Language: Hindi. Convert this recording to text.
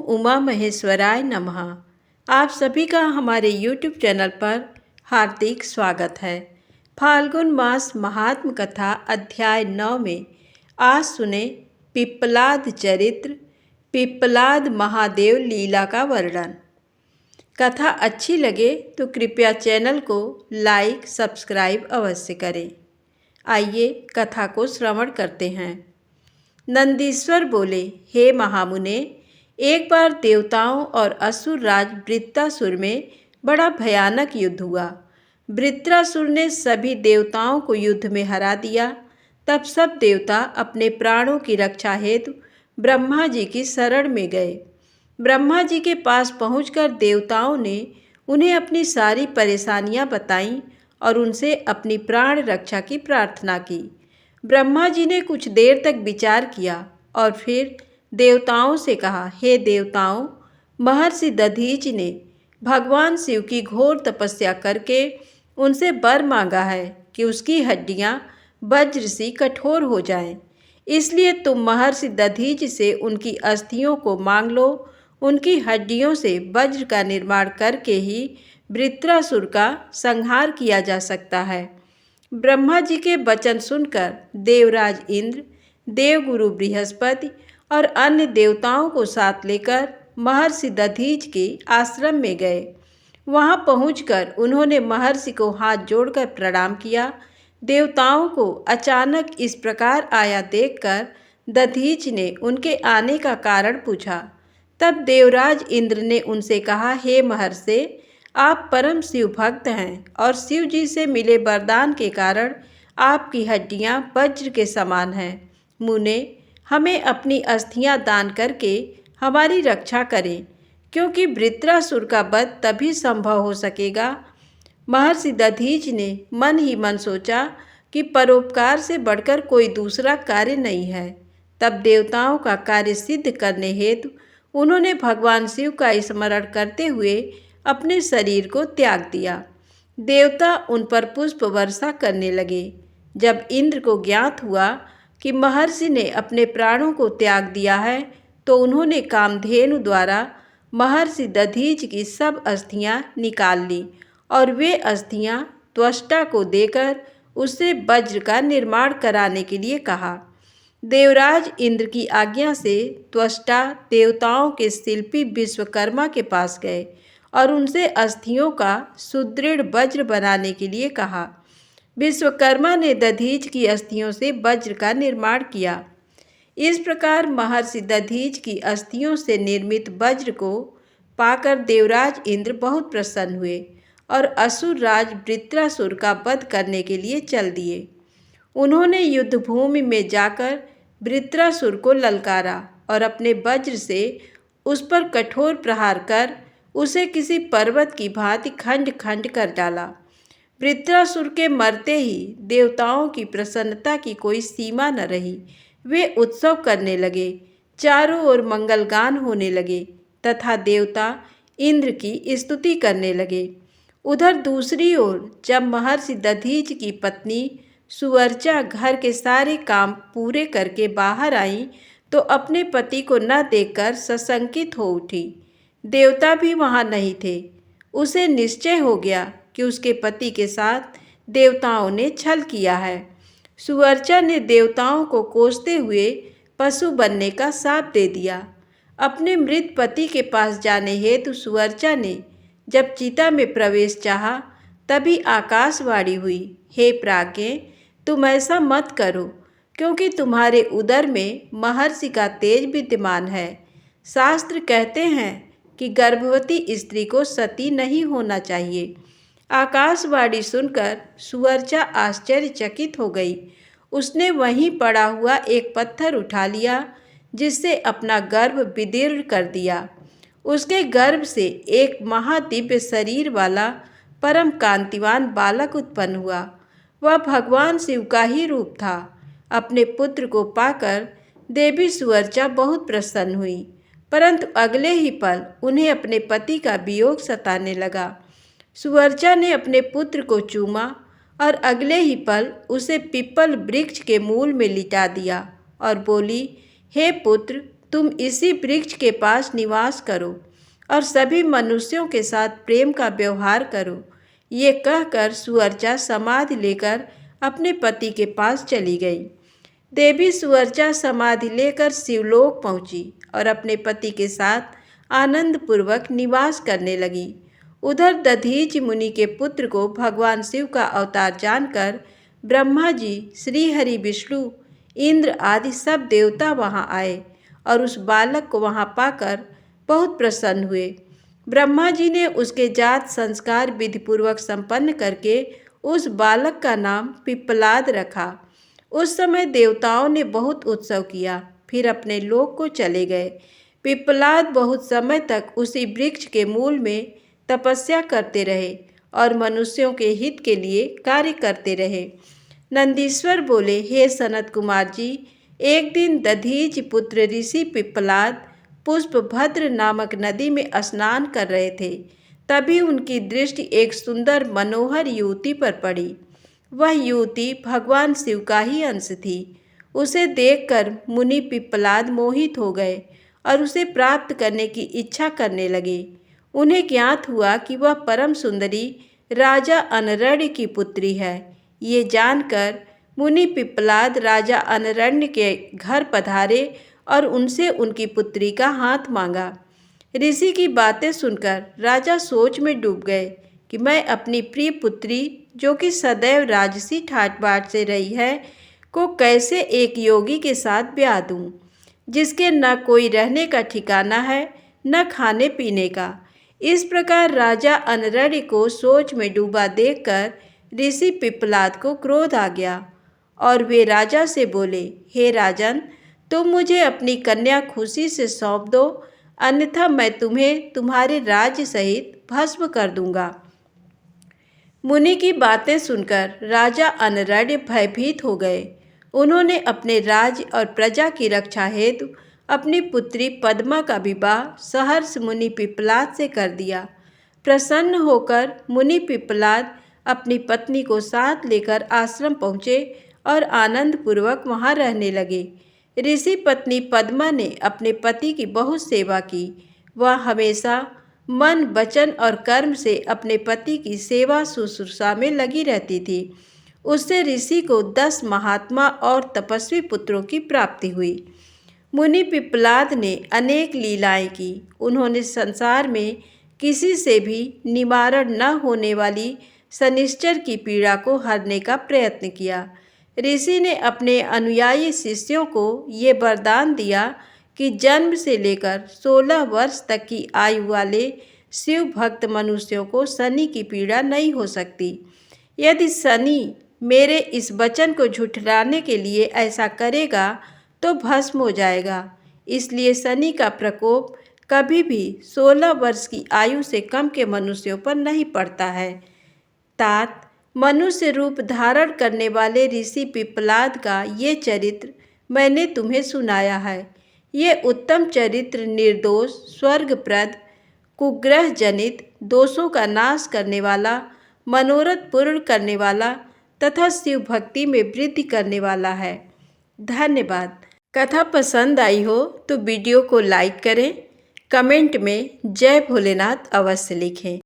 उमा महेश्वराय नमः। आप सभी का हमारे YouTube चैनल पर हार्दिक स्वागत है। फाल्गुन मास महात्म कथा अध्याय 9 में आज सुने पिप्पलाद चरित्र, पिप्पलाद महादेव लीला का वर्णन। कथा अच्छी लगे तो कृपया चैनल को लाइक सब्सक्राइब अवश्य करें। आइए कथा को श्रवण करते हैं। नंदीश्वर बोले, हे महामुने, एक बार देवताओं और असुर राज वृत्रासुर में बड़ा भयानक युद्ध हुआ। वृत्रासुर ने सभी देवताओं को युद्ध में हरा दिया। तब सब देवता अपने प्राणों की रक्षा हेतु ब्रह्मा जी की शरण में गए। ब्रह्मा जी के पास पहुंचकर देवताओं ने उन्हें अपनी सारी परेशानियां बताईं और उनसे अपनी प्राण रक्षा की प्रार्थना की। ब्रह्मा जी ने कुछ देर तक विचार किया और फिर देवताओं से कहा, हे देवताओं, महर्षि दधीच ने भगवान शिव की घोर तपस्या करके उनसे वर मांगा है कि उसकी हड्डियां वज्र सी कठोर हो जाएं। इसलिए तुम महर्षि दधीच से उनकी अस्थियों को मांग लो। उनकी हड्डियों से वज्र का निर्माण करके ही वृत्रासुर का संहार किया जा सकता है। ब्रह्मा जी के वचन सुनकर देवराज इंद्र, देवगुरु बृहस्पति और अन्य देवताओं को साथ लेकर महर्षि दधीच के आश्रम में गए। वहां पहुंचकर उन्होंने महर्षि को हाथ जोड़कर प्रणाम किया। देवताओं को अचानक इस प्रकार आया देखकर दधीच ने उनके आने का कारण पूछा। तब देवराज इंद्र ने उनसे कहा, हे महर्षि, आप परम शिव भक्त हैं और शिव जी से मिले वरदान के कारण आपकी हड्डियां वज्र के समान हैं। मुने, हमें अपनी अस्थियां दान करके हमारी रक्षा करें, क्योंकि वृत्रासुर का वध तभी संभव हो सकेगा। महर्षि दधीच ने मन ही मन सोचा कि परोपकार से बढ़कर कोई दूसरा कार्य नहीं है। तब देवताओं का कार्य सिद्ध करने हेतु उन्होंने भगवान शिव का स्मरण करते हुए अपने शरीर को त्याग दिया। देवता उन पर पुष्प वर्षा करने लगे। जब इंद्र को ज्ञात हुआ कि महर्षि ने अपने प्राणों को त्याग दिया है, तो उन्होंने कामधेनु द्वारा महर्षि दधीच की सब अस्थियां निकाल ली और वे अस्थियां त्वष्टा को देकर उससे वज्र का निर्माण कराने के लिए कहा। देवराज इंद्र की आज्ञा से त्वष्टा देवताओं के शिल्पी विश्वकर्मा के पास गए और उनसे अस्थियों का सुदृढ़ वज्र बनाने के लिए कहा। विश्वकर्मा ने दधीच की अस्थियों से वज्र का निर्माण किया। इस प्रकार महर्षि दधीच की अस्थियों से निर्मित वज्र को पाकर देवराज इंद्र बहुत प्रसन्न हुए और असुर राज वृत्रासुर का वध करने के लिए चल दिए। उन्होंने युद्ध भूमि में जाकर वृत्रासुर को ललकारा और अपने वज्र से उस पर कठोर प्रहार कर उसे किसी पर्वत की भांति खंड खंड कर डाला। वृत्रासुर के मरते ही देवताओं की प्रसन्नता की कोई सीमा न रही। वे उत्सव करने लगे, चारों ओर मंगलगान होने लगे तथा देवता इंद्र की स्तुति करने लगे। उधर दूसरी ओर जब महर्षि दधीच की पत्नी सुवर्चा घर के सारे काम पूरे करके बाहर आई, तो अपने पति को न देखकर सशंकित हो उठी। देवता भी वहां नहीं थे। उसे निश्चय हो गया कि उसके पति के साथ देवताओं ने छल किया है। सुवर्चा ने देवताओं को कोसते हुए पशु बनने का शाप दे दिया। अपने मृत पति के पास जाने हेतु सुवर्चा ने जब चिता में प्रवेश चाहा, तभी आकाशवाणी हुई, हे प्राज्ञ, तुम ऐसा मत करो, क्योंकि तुम्हारे उदर में महर्षि का तेज विद्यमान है। शास्त्र कहते हैं कि गर्भवती स्त्री को सती नहीं होना चाहिए। आकाशवाणी सुनकर सुवर्चा आश्चर्यचकित हो गई। उसने वहीं पड़ा हुआ एक पत्थर उठा लिया, जिससे अपना गर्भ विदीर्ण कर दिया। उसके गर्भ से एक महादिव्य शरीर वाला परम कांतिवान बालक उत्पन्न हुआ। वह भगवान शिव का ही रूप था। अपने पुत्र को पाकर देवी सुवर्चा बहुत प्रसन्न हुई, परंतु अगले ही पल उन्हें अपने पति का वियोग सताने लगा। सुवर्चा ने अपने पुत्र को चूमा और अगले ही पल उसे पीपल वृक्ष के मूल में लिटा दिया और बोली, हे पुत्र, तुम इसी वृक्ष के पास निवास करो और सभी मनुष्यों के साथ प्रेम का व्यवहार करो। ये कहकर सुअर्चा समाधि लेकर अपने पति के पास चली गई। देवी सुअर्चा समाधि लेकर शिवलोक पहुंची और अपने पति के साथ आनंद पूर्वक निवास करने लगी। उधर दधीचि मुनि के पुत्र को भगवान शिव का अवतार जानकर ब्रह्मा जी, श्री हरि, विष्णु, इंद्र आदि सब देवता वहां आए और उस बालक को वहां पाकर बहुत प्रसन्न हुए। ब्रह्मा जी ने उसके जात संस्कार विधिपूर्वक संपन्न करके उस बालक का नाम पिप्पलाद रखा। उस समय देवताओं ने बहुत उत्सव किया, फिर अपने लोक को चले गए। पिप्पलाद बहुत समय तक उसी वृक्ष के मूल में तपस्या करते रहे और मनुष्यों के हित के लिए कार्य करते रहे। नंदीश्वर बोले, हे सनत कुमार जी, एक दिन दधीच पुत्र ऋषि पिप्पलाद पुष्पभद्र नामक नदी में स्नान कर रहे थे। तभी उनकी दृष्टि एक सुंदर मनोहर युवती पर पड़ी। वह युवती भगवान शिव का ही अंश थी। उसे देखकर मुनि पिप्पलाद मोहित हो गए और उसे प्राप्त करने की इच्छा करने लगे। उन्हें ज्ञात हुआ कि वह परम सुंदरी राजा अनरण्य की पुत्री है। ये जानकर मुनि पिप्पलाद राजा अनरण्य के घर पधारे और उनसे उनकी पुत्री का हाथ मांगा। ऋषि की बातें सुनकर राजा सोच में डूब गए कि मैं अपनी प्रिय पुत्री, जो कि सदैव राजसी ठाट बाट से रही है, को कैसे एक योगी के साथ ब्याह दूं, जिसके न कोई रहने का ठिकाना है न खाने पीने का। इस प्रकार राजा अनरण्य को सोच में डूबा देखकर ऋषि पिप्पलाद को क्रोध आ गया और वे राजा से बोले, हे राजन, तुम मुझे अपनी कन्या खुशी से सौंप दो, अन्यथा मैं तुम्हें तुम्हारे राज्य सहित भस्म कर दूंगा। मुनि की बातें सुनकर राजा अनरण्य भयभीत हो गए। उन्होंने अपने राज्य और प्रजा की रक्षा हेतु अपनी पुत्री पद्मा का विवाह सहर्ष मुनि पिप्पलाद से कर दिया। प्रसन्न होकर मुनि पिप्पलाद अपनी पत्नी को साथ लेकर आश्रम पहुँचे और आनंद पूर्वक वहाँ रहने लगे। ऋषि पत्नी पद्मा ने अपने पति की बहुत सेवा की। वह हमेशा मन, वचन और कर्म से अपने पति की सेवा शुश्रूषा में लगी रहती थी। उससे ऋषि को 10 महात्मा और तपस्वी पुत्रों की प्राप्ति हुई। मुनि पिप्पलाद ने अनेक लीलाएं की। उन्होंने संसार में किसी से भी निवारण न होने वाली शनिश्चर की पीड़ा को हरने का प्रयत्न किया। ऋषि ने अपने अनुयायी शिष्यों को ये वरदान दिया कि जन्म से लेकर 16 वर्ष तक की आयु वाले शिव भक्त मनुष्यों को शनि की पीड़ा नहीं हो सकती। यदि शनि मेरे इस वचन को झुठलाने के लिए ऐसा करेगा तो भस्म हो जाएगा। इसलिए शनि का प्रकोप कभी भी 16 वर्ष की आयु से कम के मनुष्यों पर नहीं पड़ता है। तात, मनुष्य रूप धारण करने वाले ऋषि पिप्पलाद का ये चरित्र मैंने तुम्हें सुनाया है। ये उत्तम चरित्र निर्दोष, स्वर्गप्रद, कुग्रह जनित दोषों का नाश करने वाला, मनोरथ पूर्ण करने वाला तथा शिव भक्ति में वृद्धि करने वाला है। धन्यवाद। कथा पसंद आई हो तो वीडियो को लाइक करें, कमेंट में जय भोलेनाथ अवश्य लिखें।